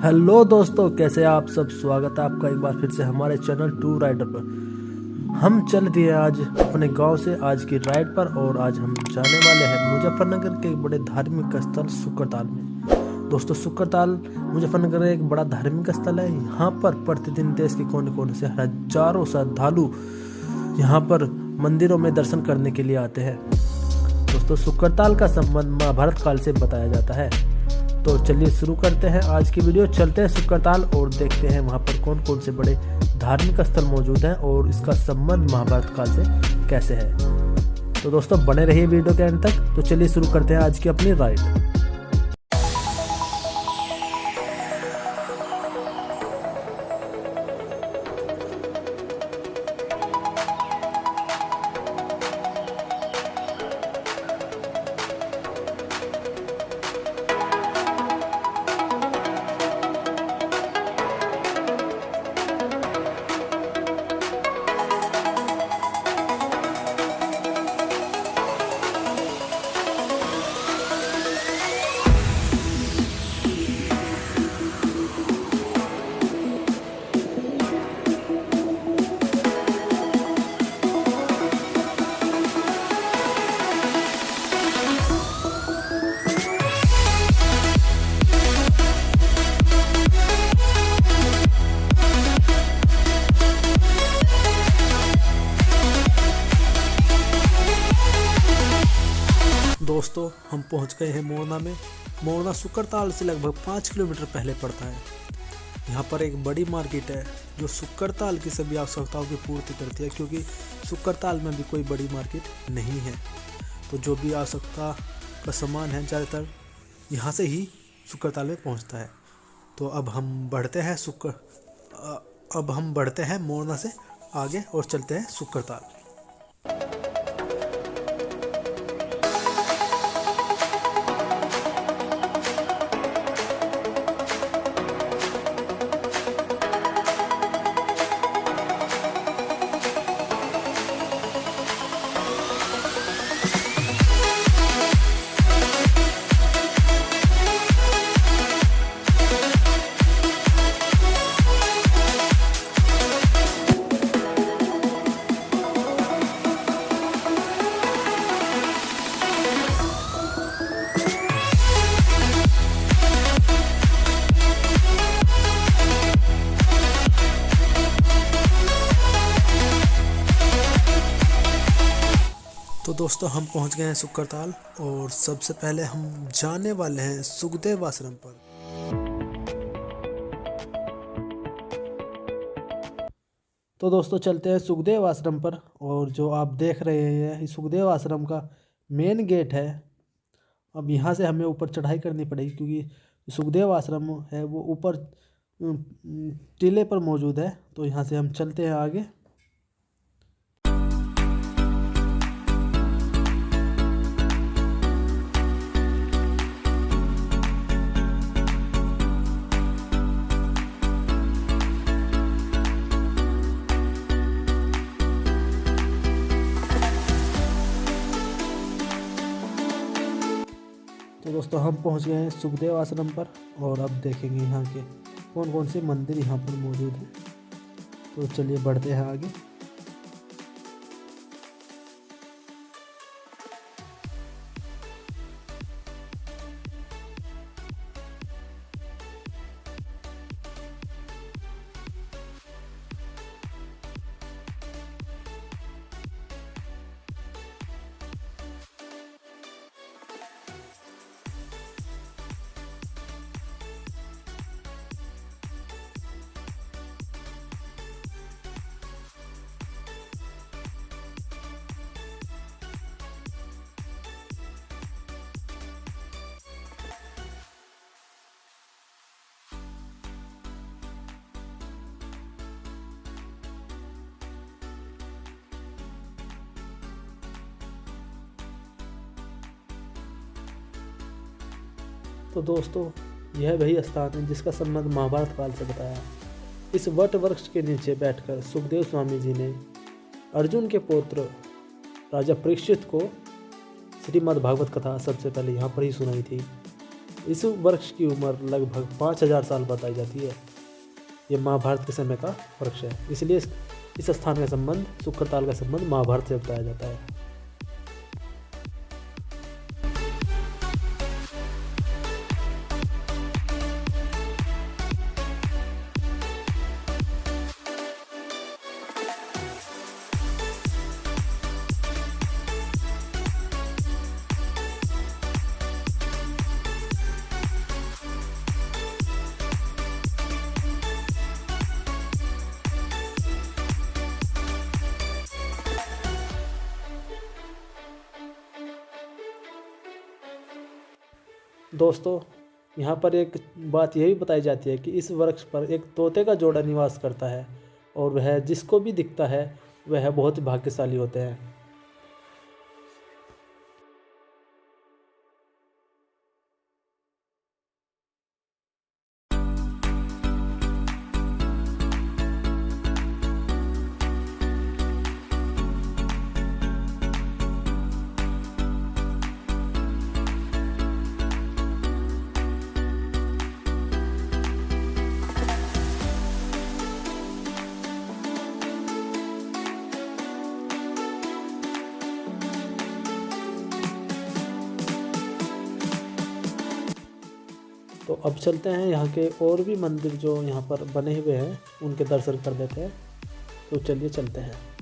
Hello दोस्तों, कैसे आप सब। स्वागत है आपका एक बार फिर से हमारे चैनल टू राइडर पर। हम चल दिए आज अपने गांव से आज की राइड पर और आज हम जाने वाले हैं मुजफ्फरनगर के एक बड़े धार्मिक स्थल सुकरताल में। दोस्तों, सुकरताल मुजफ्फरनगर का एक बड़ा धार्मिक स्थल है। यहाँ पर प्रतिदिन देश के कोने कोने से हजारों श्रद्धालु यहाँ पर मंदिरों में दर्शन करने के लिए आते हैं। दोस्तों, सुकरताल का संबंध महाभारत काल से बताया जाता है। तो चलिए शुरू करते हैं आज की वीडियो। चलते हैं सुकरताल और देखते हैं वहाँ पर कौन कौन से बड़े धार्मिक स्थल मौजूद हैं और इसका संबंध महाभारत काल से कैसे है। तो दोस्तों, बने रहिए वीडियो के अंत तक। तो चलिए शुरू करते हैं आज की अपनी राइड। दोस्तों, हम पहुंच गए हैं मोरना में। मोरना सुकरताल से लगभग 5 किलोमीटर पहले पड़ता है। यहाँ पर एक बड़ी मार्केट है जो सुकरताल की सभी आवश्यकताओं की पूर्ति करती है, क्योंकि सुकरताल में भी कोई बड़ी मार्केट नहीं है। तो जो भी आवश्यकता का सामान है ज़्यादातर यहाँ से ही सुकरताल में पहुँचता है। तो अब हम बढ़ते हैं मोरना से आगे और चलते हैं सुकरताल। तो दोस्तों, हम पहुंच गए हैं सुकरताल और सबसे पहले हम जाने वाले हैं सुखदेव आश्रम पर। तो दोस्तों, चलते हैं सुखदेव आश्रम पर। और जो आप देख रहे हैं ये सुखदेव आश्रम का मेन गेट है। अब यहाँ से हमें ऊपर चढ़ाई करनी पड़ेगी, क्योंकि सुखदेव आश्रम है वो ऊपर टीले पर मौजूद है। तो यहाँ से हम चलते हैं आगे। तो दोस्तों, हम पहुंच गए हैं सुखदेव आश्रम पर और अब देखेंगे यहाँ के कौन कौन से मंदिर यहाँ पर मौजूद हैं। तो चलिए बढ़ते हैं आगे। तो दोस्तों, यह वही स्थान है जिसका संबंध महाभारत काल से बताया। इस वट वृक्ष के नीचे बैठकर सुखदेव स्वामी जी ने अर्जुन के पुत्र राजा परीक्षित को श्रीमद् भागवत कथा सबसे पहले यहाँ पर ही सुनाई थी। इस वृक्ष की उम्र लगभग 5000 साल बताई जाती है। ये महाभारत के समय का वृक्ष है, इसलिए इस स्थान का संबंध, सुक्रताल का संबंध महाभारत से बताया जाता है। दोस्तों, यहाँ पर एक बात यही बताई जाती है कि इस वृक्ष पर एक तोते का जोड़ा निवास करता है और वह जिसको भी दिखता है वह बहुत भाग्यशाली होते हैं। तो अब चलते हैं यहाँ के और भी मंदिर जो यहाँ पर बने हुए हैं उनके दर्शन कर देते हैं। तो चलिए चलते हैं।